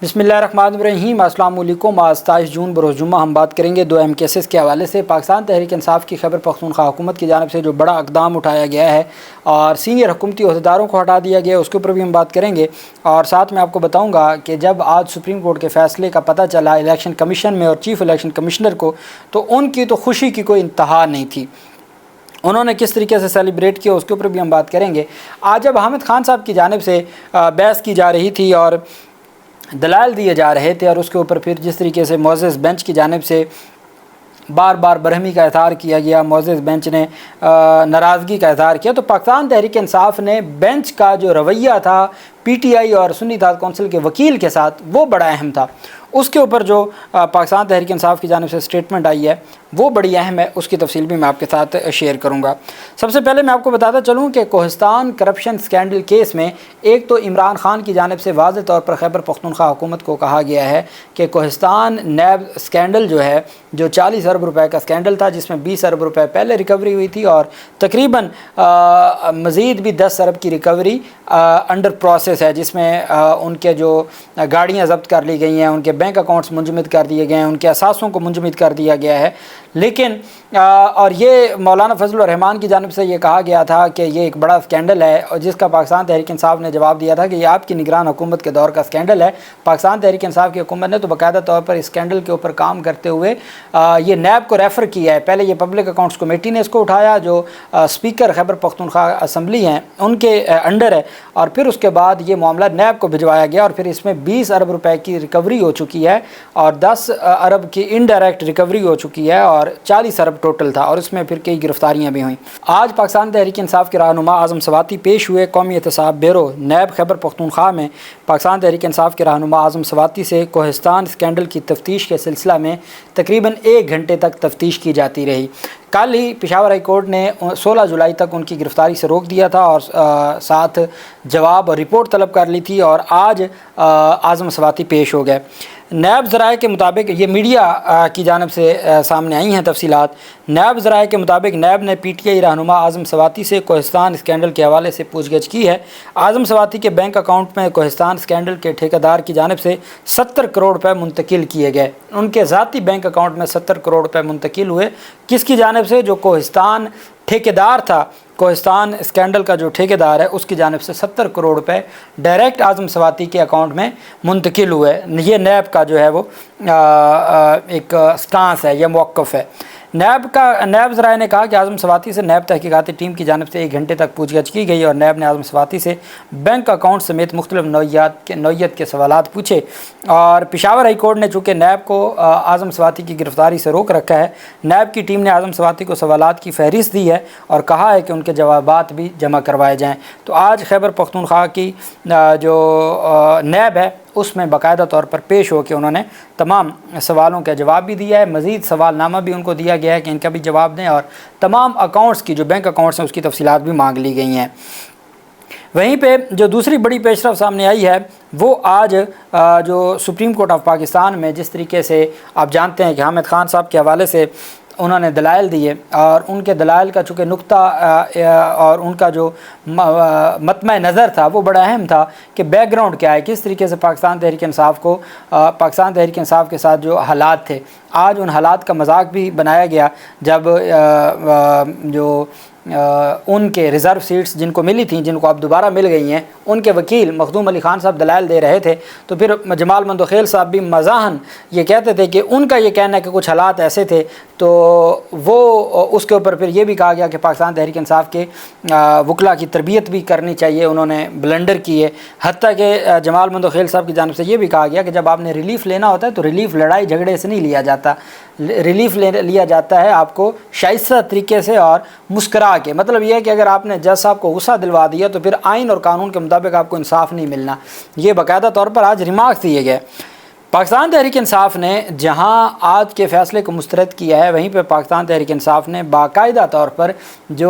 बिस्मिल्लाहिर्रहमानिर्रहीम। अस्सलाम वालेकुम। आज 27 जून बरोज़ जुम्मा हम बात करेंगे दो अहम केसेस के हवाले से। पाकिस्तान तहरीक इंसाफ की खैबर पख्तूनख्वा हुकूमत की जानिब से जो बड़ा इक़दाम उठाया गया है और सीनियर हुकूमती अहदेदारों को हटा दिया गया, उसके ऊपर भी हम बात करेंगे। और साथ में आपको बताऊँगा कि जब आज सुप्रीम कोर्ट के फ़ैसले का पता चला इलेक्शन कमीशन में और चीफ़ इलेक्शन कमिश्नर को, तो उनकी तो खुशी की कोई इंतहा नहीं थी। उन्होंने किस तरीके से सेलिब्रेट किया उसके ऊपर भी हम बात करेंगे। आज जब हामिद खान साहब की जानिब से बहस की जा रही थी और दलाल दिए जा रहे थे और उसके ऊपर फिर जिस तरीके से मोअज़्ज़ज़ बेंच की जानिब से बार बार बरहमी का इज़हार किया गया, मोअज़्ज़ज़ बेंच ने नाराज़गी का इज़हार किया, तो पाकिस्तान तहरीक इंसाफ ने बेंच का जो रवैया था PTI और सुन्नी इत्तेहाद कौंसिल के वकील के साथ, वो बड़ा अहम था। उसके ऊपर जो पाकिस्तान तहरीक इंसाफ की जानिब से स्टेटमेंट आई है वो बड़ी अहम है, उसकी तफसील भी मैं आपके साथ शेयर करूँगा। सबसे पहले मैं आपको बताता चलूँ कि कोहिस्तान करप्शन स्कैंडल केस में एक तो इमरान खान की जानिब से वाज़ेह तौर पर खैबर पख्तूनख्वा हुकूमत को कहा गया है कि कोहिस्तान नैब स्कैंडल जो है, जो 40 अरब रुपए का स्कैंडल था, जिसमें 20 अरब रुपए पहले रिकवरी हुई थी और तकरीबन मज़ीद भी 10 अरब की रिकवरी अंडर प्रोसेस है, जिसमें उनके जो गाड़ियाँ ज़ब्त कर ली गई हैं, उनके बैंक अकाउंट्स मुंजमद कर दिए गए हैं, उनके असासों को मुंजमद कर दिया गया है। लेकिन और ये मौलाना फजलुर रहमान की जानिब से ये कहा गया था कि ये एक बड़ा स्कैंडल है, और जिसका पाकिस्तान तहरीक इंसाफ ने जवाब दिया था कि ये आपकी निगरान हुकूमत के दौर का स्कैंडल है। पाकिस्तान तहरीक इंसाफ की हुकूमत ने तो बाकायदा तौर पर इस स्कैंडल के ऊपर काम करते हुए ये नैब को रेफ़र किया है। पहले ये पब्लिक अकाउंट्स कमेटी ने इसको उठाया, जो स्पीकर खैबर पख्तूनख्वा असम्बली हैं उनके अंडर है, और फिर उसके बाद ये मामला नैब को भिजवाया गया और फिर इसमें 20 अरब रुपए की रिकवरी हो चुकी है और 10 अरब की इनडायरेक्ट रिकवरी हो चुकी है और 40 अरब टोटल था, और इसमें फिर कई गिरफ्तारियां भी हुई। आज पाकिस्तान तहरीक इंसाफ के रहनुमा आज़म सवाती पेश हुए कौमी एहतसाब ब्यूरो नैब खैबर पख्तूनख्वा में। पाकिस्तान तहरीक इंसाफ के रहनुमा आज़म सवाती से कोहिस्तान स्कैंडल की तफ्तीश के सिलसिला में तकरीबन 1 घंटे तक तफ्तीश की जाती रही। कल ही पेशावर हाई कोर्ट ने 16 जुलाई तक उनकी गिरफ़्तारी से रोक दिया था और साथ जवाब और रिपोर्ट तलब कर ली थी, और आज आज़म सवाती पेश हो गए। नैब ज़राए के मुताबिक, ये मीडिया की जानिब से सामने आई हैं तफसीलात। नैब ज़राए के मुताबिक नैब ने PTI रहनुमा आज़म सवाती से कोहिस्तान स्कैंडल के हवाले से पूछगछ की है। आज़म सवाती के बैंक अकाउंट में कोहिस्तान स्कैंडल के ठेकेदार की जानिब से 70 करोड़ रुपए मुंतकिल किए गए। उनके ज़ाती बैंक अकाउंट में 70 करोड़ रुपए मुंतकिल हुए। किसकी जानिब से? जो कोहिस्तान ठेकेदार था, कोहिस्तान स्कैंडल का जो ठेकेदार है, उसकी जानिब से 70 करोड़ रुपए डायरेक्ट आज़म सवाती के अकाउंट में मुंतकिल हुए। ये नैब का जो है वो एक स्टांस है, यह मौक़िफ़ है। नैब ज़राए ने कहा कि आज़म सवाती से नैब तहकीकाती टीम की जानिब से 1 घंटे तक पूछगछ की गई और नैब ने आज़म सवाती से बैंक अकाउंट समेत मुख्तलिफ नौइयत के सवालात पूछे। और पेशावर हाई कोर्ट ने चूँकि नैब को आज़म सवाती की गिरफ़्तारी से रोक रखा है, नैब की टीम ने आज़म सवाती को सवालात की फहरिस्त दी है और कहा है कि उनके जवाबात भी जमा करवाए जाएँ। तो आज खैबर पख्तूनख्वा की जो नैब है उसमें बाकायदा तौर पर पेश हो के उन्होंने तमाम सवालों का जवाब भी दिया है। मज़ीद सवालनामा भी उनको दिया गया है कि इनका भी जवाब दें, और तमाम अकाउंट्स की जो बैंक अकाउंट्स हैं उसकी तफसीलात भी मांग ली गई हैं। वहीं पे जो दूसरी बड़ी पेशरफ सामने आई है वो आज जो सुप्रीम कोर्ट ऑफ पाकिस्तान में जिस तरीके से आप जानते हैं कि हामिद खान साहब के हवाले से उन्होंने दलाइल दिए, और उनके दलाइल का चूँकि नुक्ता और उनका जो मतम नज़र था वो बड़ा अहम था कि बैकग्राउंड क्या है, किस तरीके से पाकिस्तान तहरीक इंसाफ के साथ जो हालात थे, आज उन हालात का मजाक भी बनाया गया जब जो उनके रिज़र्व सीट्स जिनको मिली थी, जिनको अब दोबारा मिल गई हैं, उनके वकील मखदूम अली खान साहब दलाइल दे रहे थे, तो फिर जमाल मंदोखेल साहब भी मज़ाहन ये कहते थे कि उनका ये कहना है कि कुछ हालात ऐसे थे, तो वो उसके ऊपर फिर ये भी कहा गया कि पाकिस्तान तहरीक इंसाफ के वकला की तरबियत भी करनी चाहिए, उन्होंने ब्लंडर किए। हत्ता कि जमाल मंदोखेल साहब की जानिब से ये भी कहा गया कि जब आपने रिलीफ़ लेना होता है तो रिलीफ़ लड़ाई झगड़े से नहीं लिया जाता, रिलीफ़ लिया जाता है आपको शाइस्ता तरीके से और मुस्करा के। मतलब यह है कि अगर आपने जज साहब को गुस्सा दिलवा दिया तो फिर आइन और कानून के मुताबिक आपको इंसाफ नहीं मिलना। ये बाकायदा तौर पर आज रिमार्क्स दिए गए। पाकिस्तान तहरीक इंसाफ ने जहां आज के फ़ैसले को मुस्तरद किया है, वहीं पर पाकिस्तान तहरीक इंसाफ ने बाकायदा तौर पर जो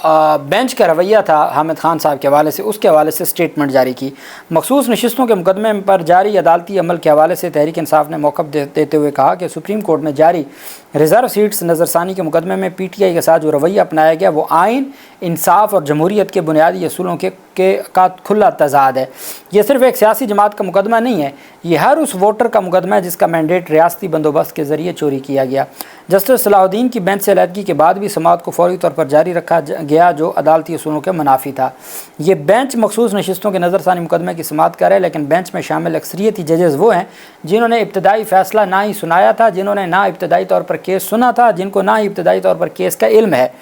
बेंच का रवैया था हामिद खान साहब के हवाले से, उसके हवाले से स्टेटमेंट जारी की। मखसूस नशिस्तों के मुकदमे पर जारी अदालती अमल के हवाले से तहरीक इंसाफ ने मौक़िफ़ देते हुए कहा कि सुप्रीम कोर्ट में जारी रिज़र्व सीट्स नज़रसानी के मुकदमे में PTI के साथ जो रवैया अपनाया गया वो आइन, इंसाफ और जमहूरियत के बुनियादी असूलों का खुला तज़ाद है। ये सिर्फ एक सियासी जमात का मुकदमा नहीं है, ये हर उस वोटर का मुकदमा है जिसका मैंडेट रियासती बंदोबस्त के ज़रिए चोरी किया गया। जस्टिस सलाहुद्दीन की बेंच से अलहदगी के बाद भी समाअत को फौरी तौर पर जारी रखा गया जो अदालती असूलों के मुनाफी था। ये बेंच मखसूस नशिस्तों के नज़रसानी मुकदमे की समाअत करे, लेकिन बेंच में शामिल अक्सरियती जजेज़ वो हैं जिन्होंने इब्तदाई फ़ैसला ना ही सुनाया था, जिन्होंने ना इब्तदाई तौर पर केस सुना था, जिनको ना ही इब्तदाई तौर पर केस का इल्म है।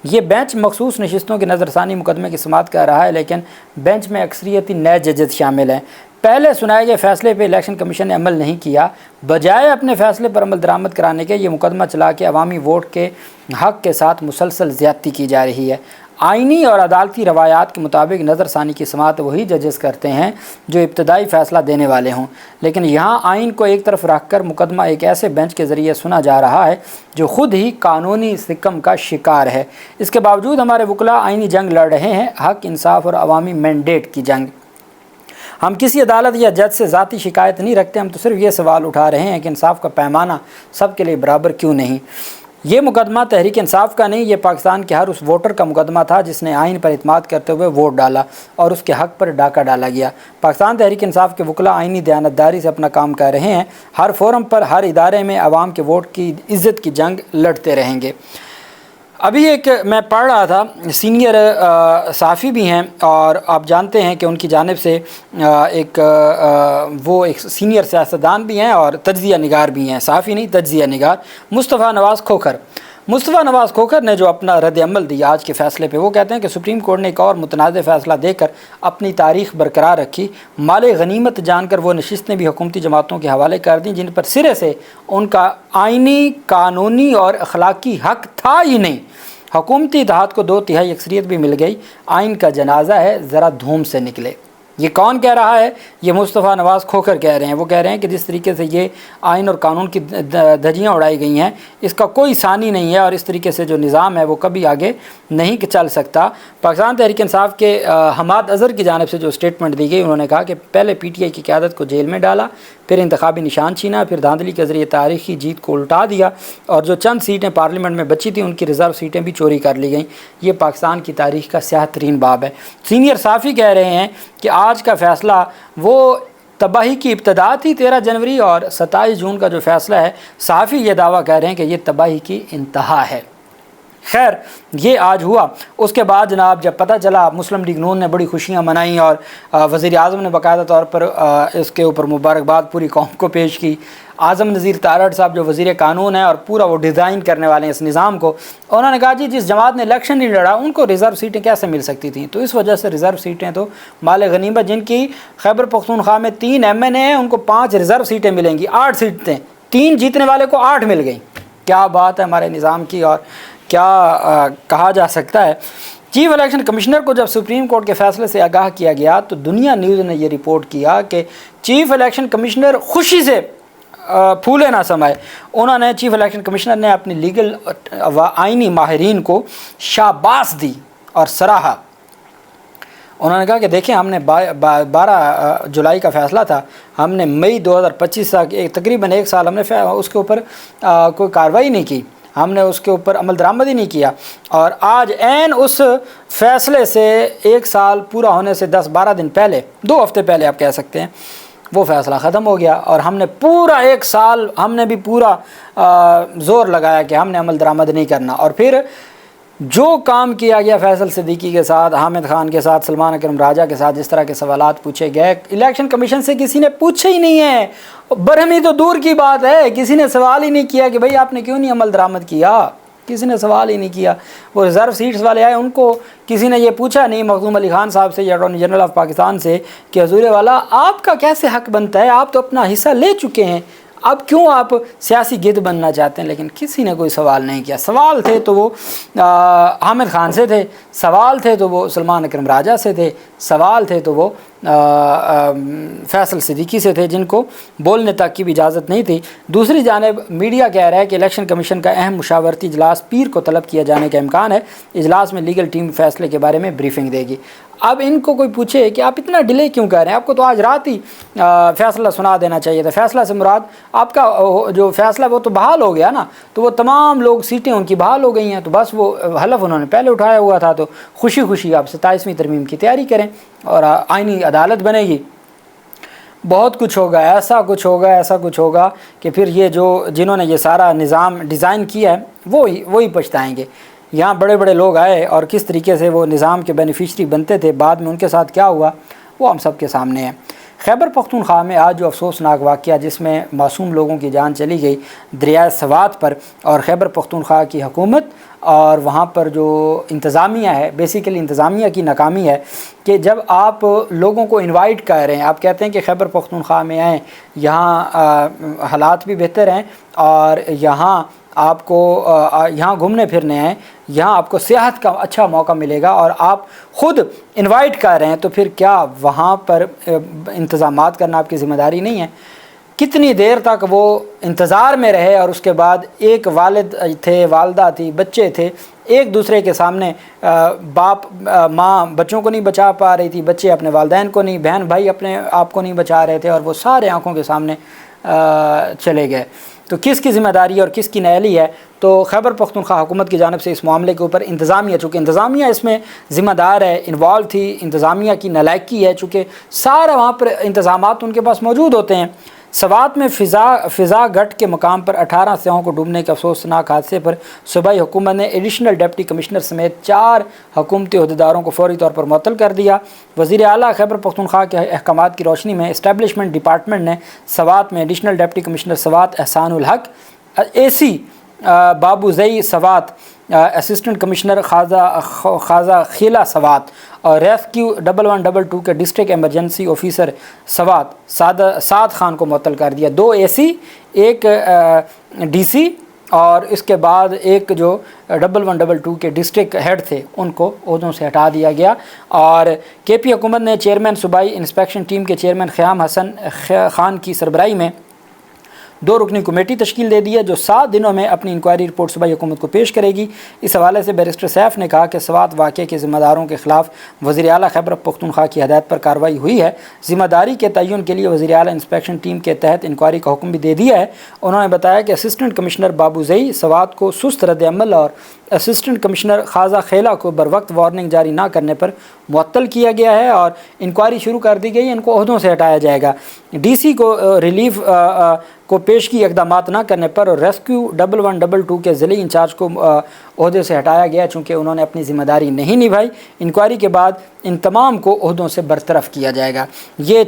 ये बेंच मखसूस नशिस्तों के नज़रसानी मुकदमे की समाअत कर रहा है, लेकिन बेंच में अक्सरियती नए जजेज़ शामिल हैं। पहले सुनाए गए फैसले पर इलेक्शन कमीशन ने अमल नहीं किया, बजाय अपने फैसले पर अमल दरामद कराने के ये मुकदमा चला के अवामी वोट के हक़ के साथ मुसलसल ज़्यादती की जा रही है। आइनी और अदालती रवायात के मुताबिक नज़रसानी की समाअत वही जजेस करते हैं जो इब्तदाई फ़ैसला देने वाले हों, लेकिन यहाँ आइन को एक तरफ रख कर मुकदमा एक ऐसे बेंच के ज़रिए सुना जा रहा है जो ख़ुद ही कानूनी सिकम का शिकार है। इसके बावजूद हमारे वकला आइनी जंग लड़ रहे हैं, हक़, इंसाफ और अवामी मैंडेट की जंग। हम किसी अदालत या जज से ज़ाती शिकायत नहीं रखते, हम तो सिर्फ ये सवाल उठा रहे हैं कि इंसाफ का पैमाना सब के लिए बराबर क्यों नहीं। ये मुकदमा तहरीक इंसाफ का नहीं, ये पाकिस्तान के हर उस वोटर का मुकदमा था जिसने आइन पर इत्माद करते हुए वोट डाला और उसके हक़ पर डाका डाला गया। पाकिस्तान तहरीक इंसाफ के वकला आइनी दयानतदारी से अपना काम कर रहे हैं, हर फोरम पर, हर इदारे में आवाम के वोट की इज़्ज़त की जंग लड़ते रहेंगे। अभी एक मैं पढ़ रहा था, सीनियर सहाफ़ी भी हैं और आप जानते हैं कि उनकी जानिब से वो एक सीनियर सियासतदान भी हैं और तज्ज़िया निगार भी हैं, सहाफ़ी नहीं तज्ज़िया निगार, मुस्तफ़ा नवाज़ खोखर। मुस्तफ़ा नवाज़ खोखर ने जो अपना रद्द-ए-अमल दिया आज के फ़ैसले पे, वो कहते हैं कि सुप्रीम कोर्ट ने एक और मुतनाज़ फ़ैसला देकर अपनी तारीख़ बरकरार रखी। माले गनीमत जानकर वो नशिस्तें भी हुकूमती जमातों के हवाले कर दी जिन पर सिरे से उनका आइनी, कानूनी और अखलाकी हक़ था ही नहीं। हुकूमती इत्तेहाद को 2/3 अक्सरियत भी मिल गई। आइन का जनाजा है, ज़रा धूम से निकले। ये कौन कह रहा है? ये मुस्तफ़ा नवाज़ खोखर कह रहे हैं। वो कह रहे हैं कि जिस तरीके से ये आइन और कानून की धज्जियाँ उड़ाई गई हैं, इसका कोई सानी नहीं है और इस तरीके से जो निज़ाम है वो कभी आगे नहीं चल सकता। पाकिस्तान तहरीक इंसाफ के हमाद अज़हर की जानिब से जो स्टेटमेंट दी गई, उन्होंने कहा कि पहले PTI की क़यादत को जेल में डाला, फिर इंतखाबी निशान छीना, फिर धांधली के ज़रिए तारीख़ी जीत को उल्टा दिया और जो चंद सीटें पार्लियामेंट में बची थी उनकी रिज़र्व सीटें भी चोरी कर ली गई। ये पाकिस्तान की तारीख़ का स्याह तरीन बाब है। सीनियर सहाफ़ी कह रहे हैं कि आज का फ़ैसला वो तबाही की इब्तदा थी 13 जनवरी और 27 जून का जो फ़ैसला है, सहाफ़ी ये दावा कर रहे हैं कि ये तबाही की इंतहा है। खैर, ये आज हुआ। उसके बाद जनाब जब पता चला, मुस्लिम लीग नून ने बड़ी खुशियाँ मनाई और वज़ीर आज़म ने बाकायदा तौर पर इसके ऊपर मुबारकबाद पूरी कौम को पेश की। आज़म नज़ीर तारड़ साहब जो वज़ीर कानून है और पूरा वो डिज़ाइन करने वाले हैं इस निज़ाम को, उन्होंने कहा जी जिस जमात ने इलेक्शन नहीं लड़ा उनको रिज़र्व सीटें कैसे मिल सकती थी। तो इस वजह से रिज़र्व सीटें तो माले गनीमत, जिनकी खैबर पख्तूनख्वा में 3 MNA हैं उनको 5 रिज़र्व सीटें मिलेंगी। 8 सीटें, 3 जीतने वाले को 8 मिल गई। क्या बात है हमारे निज़ाम की और क्या कहा जा सकता है। चीफ इलेक्शन कमिश्नर को जब सुप्रीम कोर्ट के फ़ैसले से आगाह किया गया तो दुनिया न्यूज़ ने यह रिपोर्ट किया कि चीफ इलेक्शन कमिश्नर खुशी से फूले ना समाए। उन्होंने चीफ इलेक्शन कमिश्नर ने अपनी लीगल व आइनी माहिरीन को शाबाश दी और सराहा। उन्होंने कहा कि देखें, हमने 12 जुलाई का फ़ैसला था, हमने मई 2025 तक तकरीबन 1 साल हमने उसके ऊपर कोई कार्रवाई नहीं की, हमने उसके ऊपर अमल दरामद ही नहीं किया और आज ऐन उस फैसले से 1 साल पूरा होने से 10-12 दिन पहले, 2 हफ्ते पहले आप कह सकते हैं, वो फ़ैसला ख़त्म हो गया और हमने पूरा 1 साल हमने भी पूरा ज़ोर लगाया कि हमने अमल दरामद नहीं करना। और फिर जो काम किया गया फैसल सिद्दीकी के साथ, हामिद खान के साथ, सलमान अकरम राजा के साथ, जिस तरह के सवालात पूछे गए, इलेक्शन कमीशन से किसी ने पूछे ही नहीं है। बरहमी तो दूर की बात है, किसी ने सवाल ही नहीं किया कि भाई आपने क्यों नहीं अमल दरामद किया, किसी ने सवाल ही नहीं किया। वो रिज़र्व सीट्स वाले आए, उनको किसी ने ये पूछा नहीं मखदूम अली खान साहब से या अटॉर्नी जनरल ऑफ पाकिस्तान से कि हजूर वाला आपका कैसे हक़ बनता है, आप तो अपना हिस्सा ले चुके हैं, اب کیوں آپ سیاسی گدھ بننا چاہتے ہیں؟ لیکن کسی نے کوئی سوال نہیں کیا. سوال تھے تو وہ حامد خان سے تھے، سوال تھے تو وہ سلمان اکرم راجہ سے تھے، سوال تھے تو وہ فیصل صدیقی سے تھے، جن کو بولنے تک کی بھی اجازت نہیں تھی. دوسری جانب میڈیا کہہ رہا ہے کہ الیکشن کمیشن کا اہم مشاورتی اجلاس پیر کو طلب کیا جانے کا امکان ہے. اجلاس میں لیگل ٹیم فیصلے کے بارے میں بریفنگ دے گی. اب ان کو کوئی پوچھے کہ آپ اتنا ڈیلے کیوں کر رہے ہیں؟ آپ کو تو آج رات ہی فیصلہ سنا دینا چاہیے تھا. فیصلہ سے مراد آپ کا جو فیصلہ وہ تو بحال ہو گیا نا، تو وہ تمام لوگ سیٹیں ان کی بحال ہو گئی ہیں، تو بس وہ حلف انہوں نے پہلے اٹھایا ہوا تھا، تو خوشی خوشی آپ 27ویں ترمیم کی تیاری کریں اور آئینی عدالت بنے گی. بہت کچھ ہوگا، ایسا کچھ ہوگا، ایسا کچھ ہوگا کہ پھر یہ جنہوں نے یہ سارا نظام ڈیزائن کیا ہے وہی پچھتائیں گے. یہاں بڑے بڑے لوگ آئے اور کس طریقے سے وہ نظام کے بینیفیشری بنتے تھے، بعد میں ان کے ساتھ کیا ہوا وہ ہم سب کے سامنے ہے. خیبر پختونخوا میں آج جو افسوسناک واقعہ جس میں معصوم لوگوں کی جان چلی گئی دریائے سوات پر، اور خیبر پختونخوا کی حکومت اور وہاں پر جو انتظامیہ ہے، بیسیکلی انتظامیہ کی ناکامی ہے کہ جب آپ لوگوں کو انوائٹ کر رہے ہیں، آپ کہتے ہیں کہ خیبر پختونخوا میں آئیں، یہاں حالات بھی بہتر ہیں اور یہاں آپ کو یہاں گھومنے پھرنے ہیں، یہاں آپ کو سیاحت کا اچھا موقع ملے گا، اور آپ خود انوائٹ کر رہے ہیں، تو پھر کیا وہاں پر انتظامات کرنا آپ کی ذمہ داری نہیں ہے؟ کتنی دیر تک وہ انتظار میں رہے، اور اس کے بعد ایک والد تھے، والدہ تھی، بچے تھے، ایک دوسرے کے سامنے باپ ماں بچوں کو نہیں بچا پا رہی تھی، بچے اپنے والدین کو نہیں، بہن بھائی اپنے آپ کو نہیں بچا رہے تھے، اور وہ سارے آنکھوں کے سامنے چلے گئے. تو کس کی ذمہ داری اور کس کی نااہلی ہے؟ تو خیبر پختونخوا حکومت کی جانب سے اس معاملے کے اوپر انتظامیہ، چونکہ انتظامیہ اس میں ذمہ دار ہے، انوالو تھی، انتظامیہ کی نالائکی ہے، چونکہ سارا وہاں پر انتظامات ان کے پاس موجود ہوتے ہیں. سوات میں فضا گھٹ کے مقام پر 18 سیاحوں کو ڈوبنے کے افسوسناک حادثے پر صوبائی حکومت نے ایڈیشنل ڈپٹی کمشنر سمیت 4 حکومتی عہدیداروں کو فوری طور پر معطل کر دیا. وزیر اعلیٰ خیبر پختونخوا کے احکامات کی روشنی میں اسٹیبلشمنٹ ڈپارٹمنٹ نے سوات میں ایڈیشنل ڈپٹی کمشنر سوات احسان الحق، AC بابو زئی سوات، اسسٹنٹ کمشنر خواجہ خیلا سوات، اور ریسکیو 1122 کے ڈسٹرکٹ ایمرجنسی آفیسر سوات سعد خان کو معطل کر دیا. 2 AC، 1 DC، اور اس کے بعد ایک جو 1122 کے ڈسٹرکٹ ہیڈ تھے ان کو عہدوں سے ہٹا دیا گیا. اور KP حکومت نے چیئرمین صوبائی انسپیکشن ٹیم کے چیئرمین خیام حسن خان کی سربراہی میں 2 رکنی کمیٹی تشکیل دے دی ہے جو 7 دنوں میں اپنی انکوائری رپورٹ صوبائی حکومت کو پیش کرے گی. اس حوالے سے بیرسٹر سیف نے کہا کہ سوات واقعے کے ذمہ داروں کے خلاف وزیر اعلیٰ خیبر پختونخوا کی ہدایت پر کارروائی ہوئی ہے. ذمہ داری کے تعین کے لیے وزیر اعلیٰ انسپیکشن ٹیم کے تحت انکوائری کا حکم بھی دے دیا ہے. انہوں نے بتایا کہ اسسٹنٹ کمشنر بابو زئی سوات کو سست رد عمل اور اسسٹنٹ کمشنر خواجہ خیلا کو بروقت وارننگ جاری نہ کرنے پر معطل کیا گیا ہے اور انکوائری شروع کر دی گئی ہے. ان کو عہدوں سے ہٹایا جائے گا. DC کو ریلیف کو پیشگی اقدامات نہ کرنے پر اور ریسکیو 1122 کے ضلعی انچارج کو عہدے سے ہٹایا گیا چونکہ انہوں نے اپنی ذمہ داری نہیں نبھائی. انکوائری کے بعد ان تمام کو عہدوں سے برطرف کیا جائے گا. یہ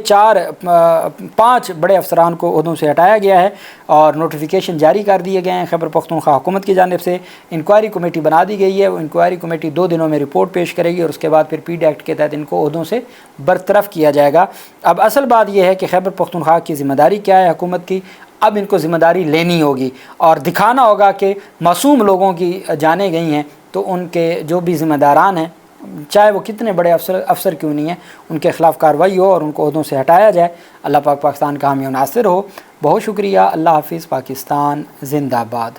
5 بڑے افسران کو عہدوں سے ہٹایا گیا ہے اور نوٹیفیکیشن جاری کر دیے گئے ہیں. خیبر پختونخوا حکومت کی جانب سے انکوائری کمیٹی بنا دی گئی ہے. وہ انکوائری کمیٹی 2 دنوں میں رپورٹ پیش کرے گی اور اس کے بعد پھر PD ایکٹ کے تحت ان کو عہدوں سے برطرف کیا جائے گا. اب اصل بات یہ ہے کہ خیبر پختونخوا کی ذمہ داری کیا ہے حکومت کی. اب ان کو ذمہ داری لینی ہوگی اور دکھانا ہوگا کہ معصوم لوگوں کی جانیں گئی ہیں تو ان کے جو بھی ذمہ داران ہیں چاہے وہ کتنے بڑے افسر کیوں نہیں ہیں ان کے خلاف کارروائی ہو اور ان کو عہدوں سے ہٹایا جائے. اللہ پاک پاکستان کا حامی و ناصر ہو. بہت شکریہ. اللہ حافظ. پاکستان زندہ باد.